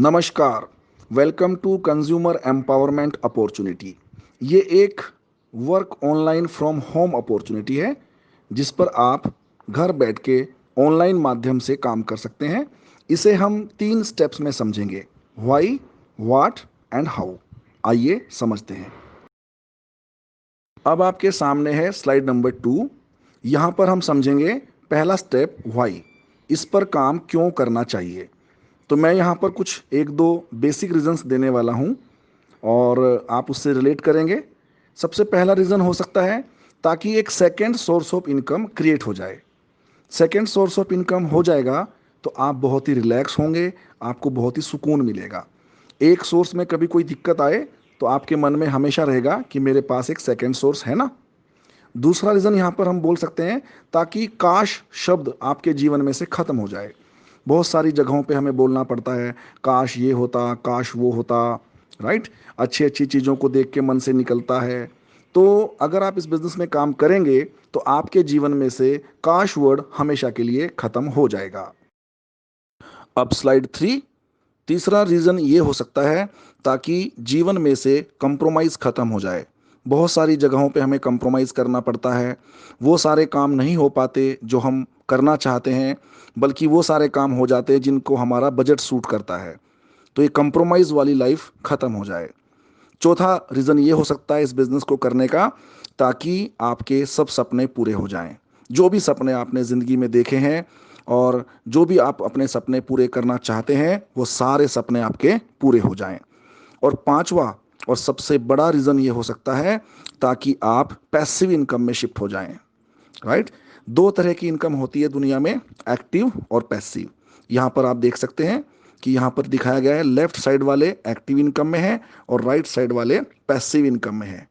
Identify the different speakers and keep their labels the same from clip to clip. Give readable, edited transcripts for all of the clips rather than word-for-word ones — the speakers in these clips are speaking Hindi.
Speaker 1: नमस्कार। Welcome to consumer empowerment opportunity. ये एक work online from home opportunity है जिस पर आप घर बैठ के ऑनलाइन माध्यम से काम कर सकते हैं। इसे हम 3 स्टेप्स में समझेंगे: व्हाई, व्हाट एंड हाउ। आइए समझते हैं। अब आपके सामने है स्लाइड नंबर 2। यहाँ पर हम समझेंगे पहला स्टेप व्हाई, इस पर काम क्यों करना चाहिए। तो मैं यहाँ पर कुछ एक दो बेसिक रीजंस देने वाला हूँ और आप उससे रिलेट करेंगे। सबसे पहला रीज़न हो सकता है ताकि एक second source of income create हो जाए। सेकेंड सोर्स ऑफ इनकम हो जाएगा तो आप बहुत ही रिलैक्स होंगे, आपको बहुत ही सुकून मिलेगा। एक सोर्स में कभी कोई दिक्कत आए तो आपके मन में हमेशा रहेगा कि मेरे पास एक सेकेंड सोर्स है ना। दूसरा रीज़न यहाँ पर हम बोल सकते हैं ताकि काश शब्द आपके जीवन में से ख़त्म हो जाए। बहुत सारी जगहों पे हमें बोलना पड़ता है, काश ये होता, काश वो होता, राइट। अच्छी अच्छी चीज़ों को देख के मन से निकलता है। तो अगर आप इस बिज़नेस में काम करेंगे तो आपके जीवन में से काश वर्ड हमेशा के लिए ख़त्म हो जाएगा। अब स्लाइड 3। तीसरा रीज़न ये हो सकता है ताकि जीवन में से कंप्रोमाइज़ ख़त्म हो जाए। बहुत सारी जगहों पे हमें कंप्रोमाइज़ करना पड़ता है। वो सारे काम नहीं हो पाते जो हम करना चाहते हैं, बल्कि वो सारे काम हो जाते हैं जिनको हमारा बजट सूट करता है। तो ये कंप्रोमाइज़ वाली लाइफ ख़त्म हो जाए। चौथा रीज़न ये हो सकता है इस बिज़नेस को करने का ताकि आपके सब सपने पूरे हो जाएं। जो भी सपने आपने ज़िंदगी में देखे हैं और जो भी आप अपने सपने पूरे करना चाहते हैं वो सारे सपने आपके पूरे हो जाएं। और पांचवा और सबसे बड़ा रीज़न ये हो सकता है ताकि आप पैसिव इनकम में शिफ्ट हो जाएं। राइट। दो तरह की इनकम होती है दुनिया में, एक्टिव और पैसिव। यहाँ पर आप देख सकते हैं कि यहाँ पर दिखाया गया है, लेफ्ट साइड वाले एक्टिव इनकम में है और राइट साइड वाले पैसिव इनकम में है।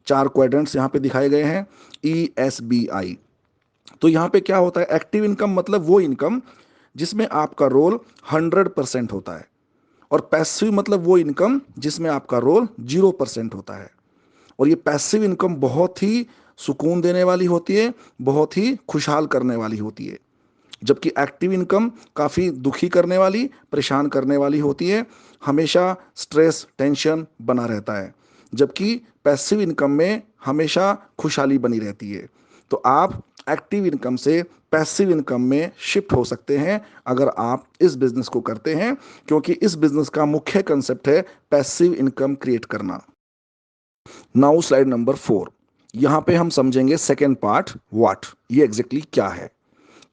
Speaker 1: 4 क्वाड्रेंट्स यहाँ पे दिखाए गए हैं, ESBI। तो यहाँ पे क्या होता है, एक्टिव इनकम मतलब वो इनकम जिसमें आपका रोल 100% होता है, और पैसिव मतलब वो इनकम जिसमें आपका रोल 0% होता है। और ये पैसिव इनकम बहुत ही सुकून देने वाली होती है, बहुत ही खुशहाल करने वाली होती है। जबकि एक्टिव इनकम काफ़ी दुखी करने वाली, परेशान करने वाली होती है, हमेशा स्ट्रेस टेंशन बना रहता है। जबकि पैसिव इनकम में हमेशा खुशहाली बनी रहती है। तो आप एक्टिव इनकम से पैसिव इनकम में शिफ्ट हो सकते हैं अगर आप इस बिजनेस को करते हैं, क्योंकि इस बिजनेस का मुख्य कंसेप्ट है पैसिव इनकम क्रिएट करना। Now slide number 4। यहां पे हम समझेंगे सेकेंड पार्ट, व्हाट, ये एग्जैक्टली क्या है।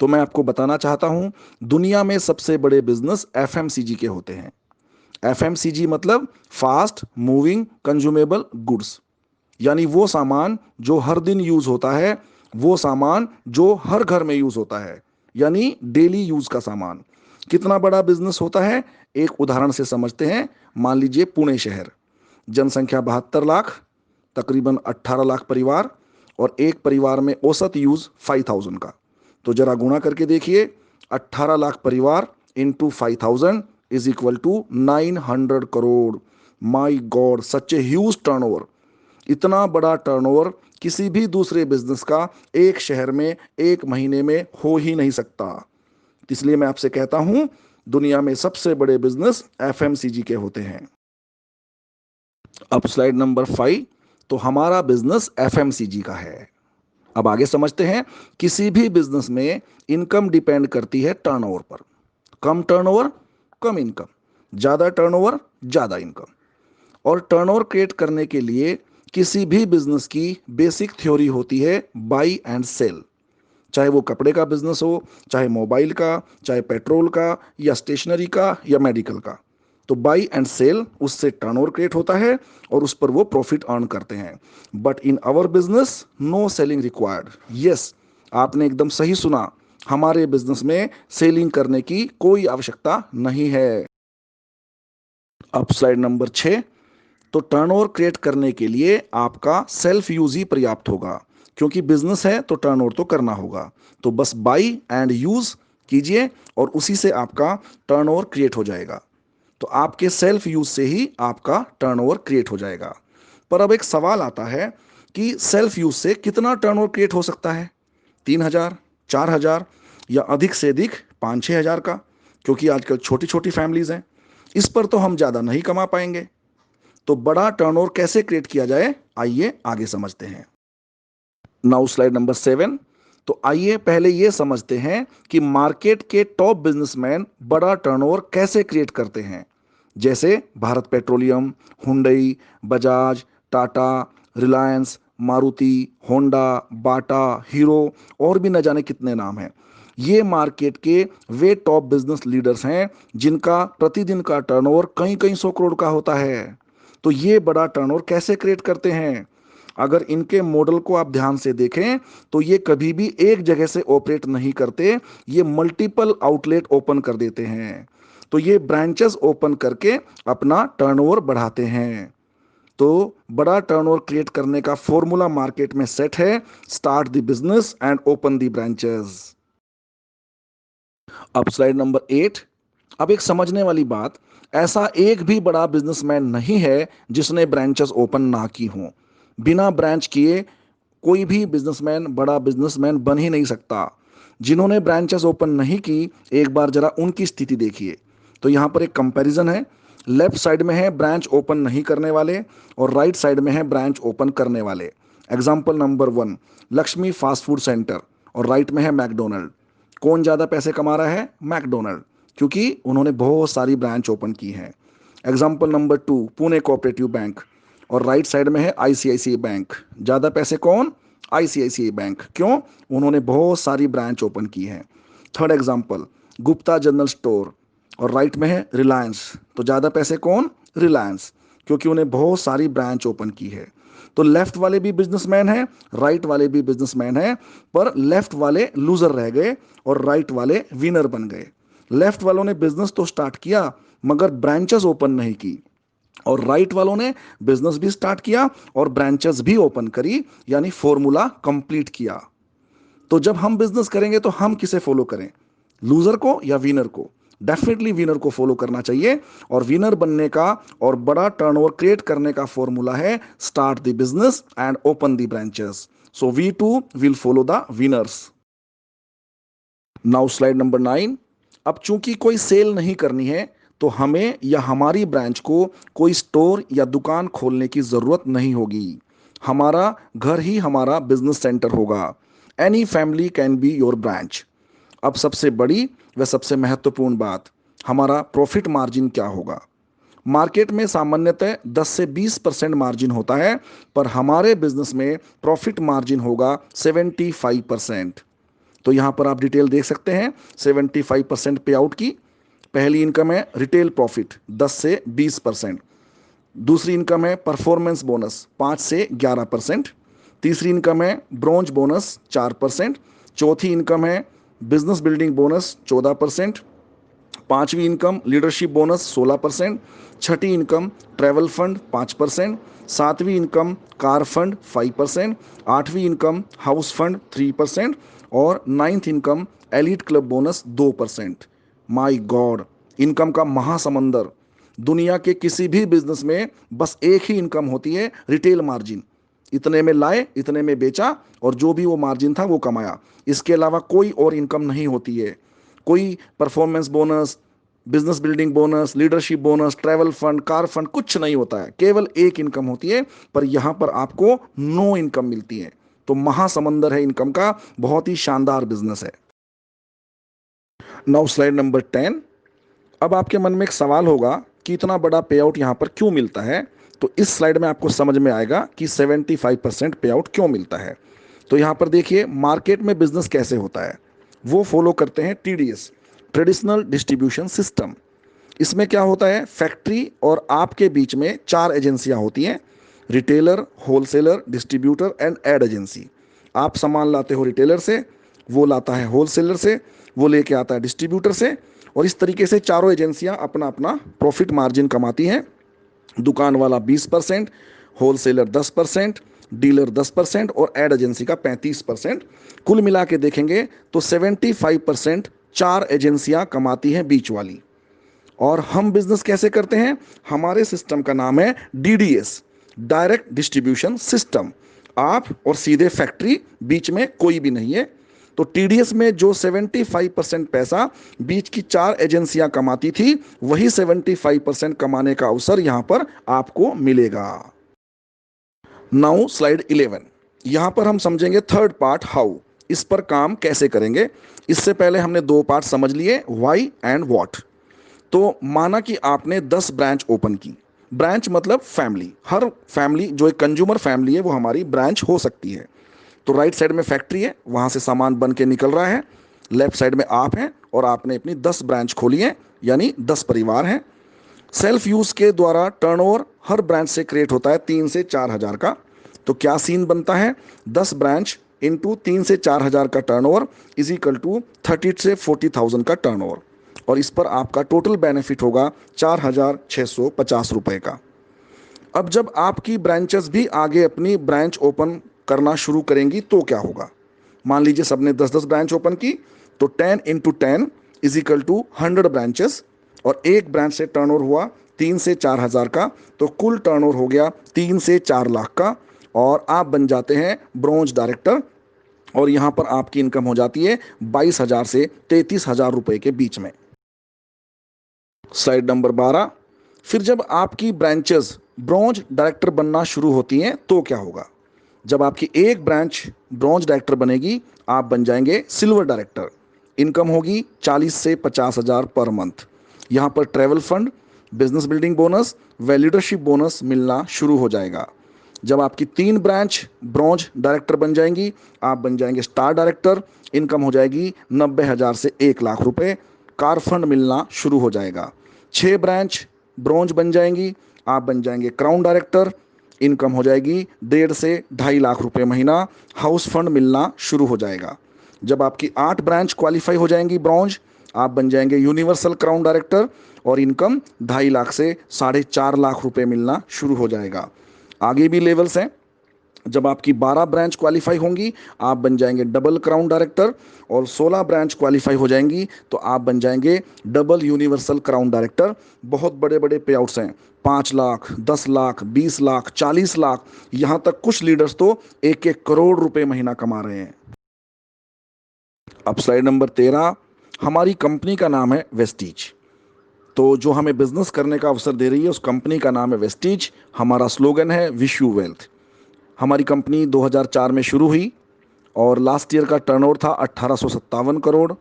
Speaker 1: तो मैं आपको बताना चाहता हूं, दुनिया में सबसे बड़े बिजनेस FMCG के होते हैं। FMCG मतलब फास्ट मूविंग कंज्यूमेबल गुड्स, यानी वो सामान जो हर दिन यूज होता है, वो सामान जो हर घर में यूज होता है, यानी डेली यूज का सामान। कितना बड़ा बिजनेस होता है, एक उदाहरण से समझते हैं। मान लीजिए पुणे शहर, जनसंख्या 72 लाख, तकरीबन 18 लाख परिवार, और एक परिवार में औसत यूज 5000 का। तो जरा गुणा करके देखिए, 18 लाख परिवार into 5000 is equal to 900 crore. My God, such a huge turnover. इतना बड़ा टर्नओवर किसी भी दूसरे बिजनेस का एक शहर में एक महीने में हो ही नहीं सकता। इसलिए मैं आपसे कहता हूं, दुनिया में सबसे बड़े बिजनेस FMCG के होते हैं। अब स्लाइड नंबर 5। तो हमारा बिजनेस FMCG का है। अब आगे समझते हैं। किसी भी बिजनेस में इनकम डिपेंड करती है टर्नओवर पर। कम टर्नओवर कम इनकम, ज्यादा टर्नओवर ज्यादा इनकम। और टर्नओवर क्रिएट करने के लिए किसी भी बिजनेस की बेसिक थ्योरी होती है बाई एंड सेल। चाहे वो कपड़े का बिजनेस हो, चाहे मोबाइल का, चाहे पेट्रोल का, या स्टेशनरी का, या मेडिकल का। तो बाई एंड सेल, उससे टर्नओवर क्रिएट होता है और उस पर वो प्रॉफिट अर्न करते हैं। But in our business no selling required. Yes, आपने एकदम सही सुना, हमारे बिजनेस में सेलिंग करने की कोई आवश्यकता नहीं है। अब स्लाइड नंबर 6। तो टर्नओवर क्रिएट करने के लिए आपका सेल्फ यूज ही पर्याप्त होगा, क्योंकि बिजनेस है तो टर्नओवर तो करना होगा। तो बस बाई एंड यूज कीजिए और उसी से आपका टर्नओवर क्रिएट हो जाएगा। तो आपके सेल्फ यूज से ही आपका टर्नओवर क्रिएट हो जाएगा। पर अब एक सवाल आता है कि सेल्फ यूज से कितना टर्नओवर क्रिएट हो सकता है? 3000, 4000, या अधिक से अधिक 5-6 हजार का? क्योंकि आजकल छोटी छोटी फैमिलीज हैं। इस पर तो हम ज़्यादा नहीं कमा पाएंगे। तो बड़ा टर्नओवर कैसे क्रिएट किया जाए, आइए आगे समझते हैं। Now slide number 7। तो आइए पहले ये समझते हैं कि मार्केट के टॉप बिजनेसमैन बड़ा टर्नओवर कैसे क्रिएट करते हैं। जैसे Bharat Petroleum, Hyundai, Bajaj, Tata, Reliance, Maruti, Honda, Bata, Hero और भी न जाने कितने नाम हैं। ये मार्केट के वे टॉप बिजनेस लीडर्स हैं जिनका प्रतिदिन का टर्नओवर कई कई सौ करोड़ का होता है। तो ये बड़ा टर्नओवर कैसे क्रिएट करते हैं? अगर इनके मॉडल को आप ध्यान से देखें तो ये कभी भी एक जगह से ऑपरेट नहीं करते, ये मल्टीपल आउटलेट ओपन कर देते हैं। तो ये ब्रांचेस ओपन करके अपना टर्नओवर बढ़ाते हैं। तो बड़ा टर्नओवर क्रिएट करने का फॉर्मूला मार्केट में सेट है, start the business and open the branches. अब स्लाइड नंबर 8। अब एक समझने वाली बात, ऐसा एक भी बड़ा बिजनेसमैन नहीं है जिसने ब्रांचेस ओपन ना की हों। बिना ब्रांच किए कोई भी बिजनेसमैन बड़ा बिजनेसमैन बन ही नहीं सकता। जिन्होंने ब्रांचेस ओपन नहीं की, एक बार जरा उनकी स्थिति देखिए। तो यहाँ पर एक कंपैरिजन है। लेफ्ट साइड में है ब्रांच ओपन नहीं करने वाले और राइट साइड में है ब्रांच ओपन करने वाले। Example number 1, Lakshmi fast food centre, और राइट में है मैकडोनल्ड। कौन ज़्यादा पैसे कमा रहा है? मैकडोनल्ड, क्योंकि उन्होंने बहुत सारी ब्रांच ओपन की है। Example number 2, Pune cooperative bank, और राइट साइड में है आईसीआईसीआई बैंक। ज़्यादा पैसे कौन? ICICI bank. क्यों? उन्होंने बहुत सारी ब्रांच ओपन की है। Third example, Gupta general store, और राइट में है रिलायंस। तो ज़्यादा पैसे कौन? रिलायंस, क्योंकि उन्हें बहुत सारी ब्रांच ओपन की है। तो लेफ्ट वाले भी बिजनेसमैन हैं, राइट वाले भी बिजनेसमैन हैं, पर लेफ्ट वाले लूजर रह गए और राइट वाले विनर बन गए। लेफ्ट वालों ने बिजनेस तो स्टार्ट किया मगर ब्रांचेस ओपन नहीं की, और राइट वालों ने बिजनेस भी स्टार्ट किया और ब्रांचेस भी ओपन करी, यानी फॉर्मूला कंप्लीट किया। तो जब हम बिजनेस करेंगे तो हम किसे फॉलो करें, लूजर को या विनर को? डेफिनेटली विनर को फॉलो करना चाहिए। और विनर बनने का और बड़ा टर्नओवर क्रिएट करने का फॉर्मूला है, start the business and open the branches. So we too will follow the winners. Now slide number 9। अब चूंकि कोई सेल नहीं करनी है तो हमें या हमारी ब्रांच को कोई स्टोर या दुकान खोलने की ज़रूरत नहीं होगी। हमारा घर ही हमारा बिजनेस सेंटर होगा। Any family can be your branch. अब सबसे बड़ी व सबसे महत्वपूर्ण बात, हमारा प्रॉफिट मार्जिन क्या होगा? मार्केट में सामान्यतः 10 से 20% मार्जिन होता है, पर हमारे बिजनेस में प्रॉफिट मार्जिन होगा 75%। तो यहाँ पर आप डिटेल देख सकते हैं 75% पे आउट की। पहली इनकम है रिटेल प्रॉफिट 10 से 20%। दूसरी इनकम है परफॉर्मेंस बोनस 5 से 11%। तीसरी इनकम है ब्रोंज बोनस 4%। चौथी इनकम है बिजनेस बिल्डिंग बोनस 14%। पांचवी इनकम लीडरशिप बोनस 16%। छठी इनकम ट्रैवल फंड 5%। सातवीं इनकम कार फंड 5%। आठवीं इनकम हाउस फंड 3%। और ninth income elite club bonus 2%। माई गॉड, इनकम का महासमंदर। दुनिया के किसी भी बिजनेस में बस एक ही इनकम होती है, रिटेल मार्जिन। इतने में लाए, इतने में बेचा, और जो भी वो मार्जिन था वो कमाया। इसके अलावा कोई और इनकम नहीं होती है। कोई performance bonus, business building bonus, leadership bonus, travel fund, car fund कुछ नहीं होता है। केवल एक इनकम होती है, पर यहां पर आपको नो इनकम मिलती है। तो महासमंदर है इनकम का, बहुत ही शानदार बिजनेस है। Now slide number 10। अब आपके मन में एक सवाल होगा कि इतना बड़ा पे आउट यहाँ पर क्यों मिलता है? तो इस स्लाइड में आपको समझ में आएगा कि 75% पे आउट क्यों मिलता है। तो यहाँ पर देखिए मार्केट में बिजनेस कैसे होता है। वो फॉलो करते हैं टीडीएस, ट्रेडिशनल डिस्ट्रीब्यूशन सिस्टम। इसमें क्या होता है, फैक्ट्री और आपके बीच में 4 एजेंसियां होती हैं, retailer, wholesaler, distributor and ad agency. आप सामान लाते हो रिटेलर से, वो लाता है होलसेलर से, वो लेके आता है डिस्ट्रीब्यूटर से, और इस तरीके से चारों एजेंसियां अपना अपना प्रॉफिट मार्जिन कमाती हैं। दुकान वाला 20%, होलसेलर 10%, डीलर 10% और एड एजेंसी का 35%। कुल मिला के देखेंगे तो 75% 4 एजेंसियां कमाती हैं बीच वाली। और हम बिजनेस कैसे करते हैं? हमारे सिस्टम का नाम है डीडीएस, डायरेक्ट डिस्ट्रीब्यूशन सिस्टम। आप और सीधे फैक्ट्री, बीच में कोई भी नहीं है। तो टीडीएस में जो 75% पैसा बीच की 4 एजेंसियां कमाती थी, वही 75% कमाने का अवसर यहां पर आपको मिलेगा। नाउ स्लाइड 11, यहां पर हम समझेंगे थर्ड पार्ट हाउ, इस पर काम कैसे करेंगे। इससे पहले हमने दो पार्ट समझ लिए, व्हाई एंड व्हाट। तो माना कि आपने 10 ब्रांच ओपन की, ब्रांच मतलब फैमिली, हर फैमिली जो एक कंज्यूमर फैमिली है वो हमारी ब्रांच हो सकती है। तो राइट साइड में फैक्ट्री है, वहां से सामान बन के निकल रहा है, लेफ्ट साइड में आप हैं और आपने अपनी 10 ब्रांच खोली है, यानी 10 परिवार हैं। सेल्फ यूज के द्वारा टर्नओवर हर ब्रांच से क्रिएट होता है 3 से 4 हजार का। तो क्या सीन बनता है, 10 ब्रांच इंटू 3 से 4 हजार का टर्नओवर इज इक्वल टू 30 से 40,000 का टर्नओवर, और इस पर आपका टोटल बेनिफिट होगा 4,650 रुपए का। अब जब आपकी ब्रांचेस भी आगे अपनी ब्रांच ओपन करना शुरू करेंगी तो क्या होगा। मान लीजिए सबने 10-10 ब्रांच ओपन की, तो 10 into 10 is equal to 100 branches, और एक ब्रांच से टर्नओवर हुआ 3 से 4 हजार का, तो कुल टर्नओवर हो गया 3 से 4 लाख का, और आप बन जाते हैं ब्रोंज डायरेक्टर। और यहां पर आपकी इनकम हो जाती है 22,000 से 33,000 रुपए के बीच में। स्लाइड नंबर 12, फिर जब आपकी ब्रांचेस ब्रोंज डायरेक्टर बनना शुरू होती हैं तो क्या होगा। जब आपकी एक ब्रांच ब्रोंज डायरेक्टर बनेगी, आप बन जाएंगे सिल्वर डायरेक्टर। इनकम होगी 40 से 50,000 पर मंथ। यहाँ पर travel fund, business building bonus व लीडरशिप बोनस मिलना शुरू हो जाएगा। जब आपकी 3 ब्रांच ब्रोंज डायरेक्टर बन जाएंगी, आप बन जाएंगे स्टार डायरेक्टर। इनकम हो जाएगी 90,000 से 1 लाख रुपए। कार फंड मिलना शुरू हो जाएगा। 6 ब्रांच ब्रोंज बन जाएंगी, आप बन जाएंगे क्राउन डायरेक्टर। इनकम हो जाएगी 1.5 से 2.5 लाख रुपए महीना। हाउस फंड मिलना शुरू हो जाएगा। जब आपकी 8 ब्रांच क्वालिफाई हो जाएंगी ब्रोंज, आप बन जाएंगे यूनिवर्सल क्राउन डायरेक्टर, और इनकम 2.5 लाख से 4.5 लाख रुपए मिलना शुरू हो जाएगा। आगे भी लेवल्स हैं। जब आपकी 12 ब्रांच क्वालिफाई होंगी, आप बन जाएंगे डबल क्राउन डायरेक्टर, और 16 ब्रांच क्वालिफाई हो जाएंगी तो आप बन जाएंगे डबल यूनिवर्सल क्राउन डायरेक्टर। बहुत बड़े बड़े पे आउट्स हैं, 5 लाख, 10 लाख, 20 लाख, 40 लाख, यहां तक कुछ लीडर्स तो 1-1 करोड़ रुपए महीना कमा रहे हैं। अब स्लाइड नंबर 13, हमारी कंपनी का नाम है वेस्टीज। तो जो हमें बिजनेस करने का अवसर दे रही है उस कंपनी का नाम है वेस्टीज। हमारा स्लोगन है विश यू वेल्थ। हमारी कंपनी 2004 में शुरू हुई और लास्ट ईयर का टर्नओवर था 1857 करोड़।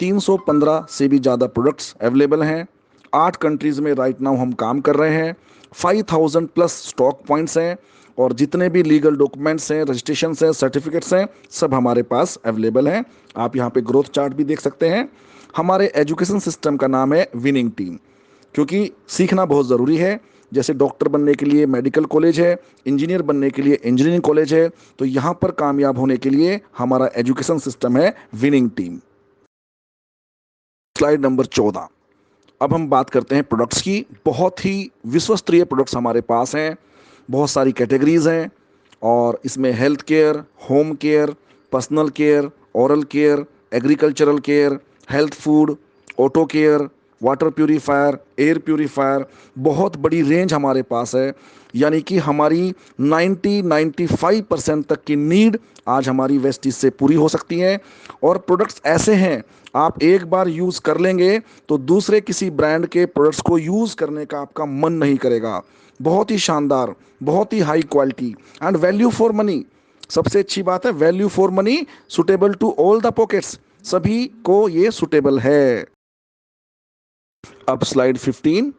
Speaker 1: 315 से भी ज़्यादा प्रोडक्ट्स अवेलेबल हैं। 8 कंट्रीज़ में राइट नाउ हम काम कर रहे हैं। 5,000 प्लस स्टॉक पॉइंट्स हैं, और जितने भी लीगल डॉक्यूमेंट्स हैं, रजिस्ट्रेशंस हैं, सर्टिफिकेट्स हैं, सब हमारे पास अवेलेबल हैं। आप यहाँ पे ग्रोथ चार्ट भी देख सकते हैं। हमारे एजुकेशन सिस्टम का नाम है विनिंग टीम, क्योंकि सीखना बहुत ज़रूरी है। जैसे डॉक्टर बनने के लिए मेडिकल कॉलेज है, इंजीनियर बनने के लिए इंजीनियरिंग कॉलेज है, तो यहाँ पर कामयाब होने के लिए हमारा एजुकेशन सिस्टम है विनिंग टीम। स्लाइड नंबर 14, अब हम बात करते हैं प्रोडक्ट्स की। बहुत ही विश्वस्तरीय प्रोडक्ट्स हमारे पास हैं, बहुत सारी कैटेगरीज हैं, और इसमें health care, home care, personal care, oral care, agricultural care, health food, auto care, water purifier, air purifier, बहुत बड़ी रेंज हमारे पास है। यानी कि हमारी 90-95% तक की नीड आज हमारी वेस्टीज से पूरी हो सकती है। और प्रोडक्ट्स ऐसे हैं, आप एक बार यूज़ कर लेंगे तो दूसरे किसी ब्रांड के प्रोडक्ट्स को यूज़ करने का आपका मन नहीं करेगा। बहुत ही शानदार, बहुत ही high quality and value for money. सबसे अच्छी बात है value for money, suitable to all the pockets, सभी को ये सुटेबल है। अब स्लाइड 15,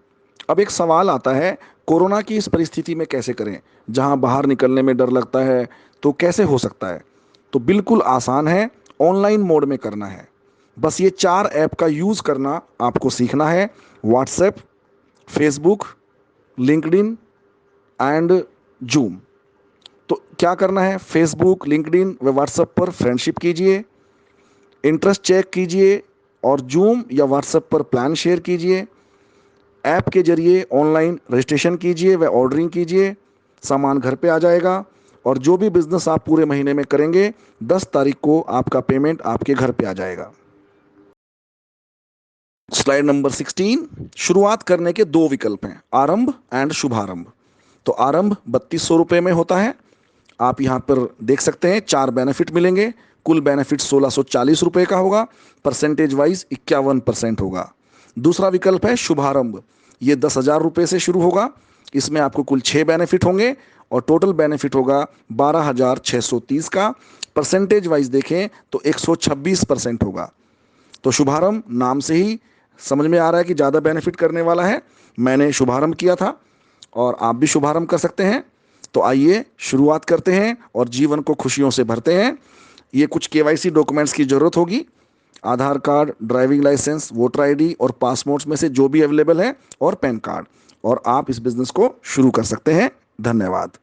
Speaker 1: अब एक सवाल आता है, कोरोना की इस परिस्थिति में कैसे करें, जहां बाहर निकलने में डर लगता है, तो कैसे हो सकता है। तो बिल्कुल आसान है, ऑनलाइन मोड में करना है। बस ये 4 ऐप का यूज़ करना आपको सीखना है, WhatsApp, Facebook, LinkedIn and zoom. तो क्या करना है, फेसबुक, लिंक्डइन व व्हाट्सएप पर फ्रेंडशिप कीजिए, इंटरेस्ट चेक कीजिए, और जूम या व्हाट्सएप पर प्लान शेयर कीजिए। ऐप के जरिए ऑनलाइन रजिस्ट्रेशन कीजिए व ऑर्डरिंग कीजिए, सामान घर पे आ जाएगा। और जो भी बिजनेस आप पूरे महीने में करेंगे, 10 तारीख को आपका पेमेंट आपके घर पे आ जाएगा। स्लाइड नंबर 16, शुरुआत करने के 2 विकल्प हैं, आरंभ एंड शुभारंभ। तो आरंभ 3200 रुपये में होता है। आप यहाँ पर देख सकते हैं 4 बेनिफिट मिलेंगे। कुल बेनिफिट 1640 रुपये का होगा, परसेंटेज वाइज 51% होगा। दूसरा विकल्प है शुभारंभ, ये 10,000 रुपये से शुरू होगा। इसमें आपको कुल 6 बेनिफिट होंगे और टोटल बेनिफिट होगा 12,630 का। परसेंटेज वाइज देखें तो 126% होगा। तो शुभारंभ नाम से ही समझ में आ रहा है कि ज़्यादा बेनिफिट करने वाला है। मैंने शुभारंभ किया था और आप भी शुभारंभ कर सकते हैं। तो आइए शुरुआत करते हैं और जीवन को खुशियों से भरते हैं। ये कुछ केवाईसी डॉक्यूमेंट्स की ज़रूरत होगी, Aadhaar card, driving licence, voter ID और पासपोर्ट्स में से जो भी अवेलेबल है, और पैन कार्ड, और आप इस बिज़नेस को शुरू कर सकते हैं। धन्यवाद।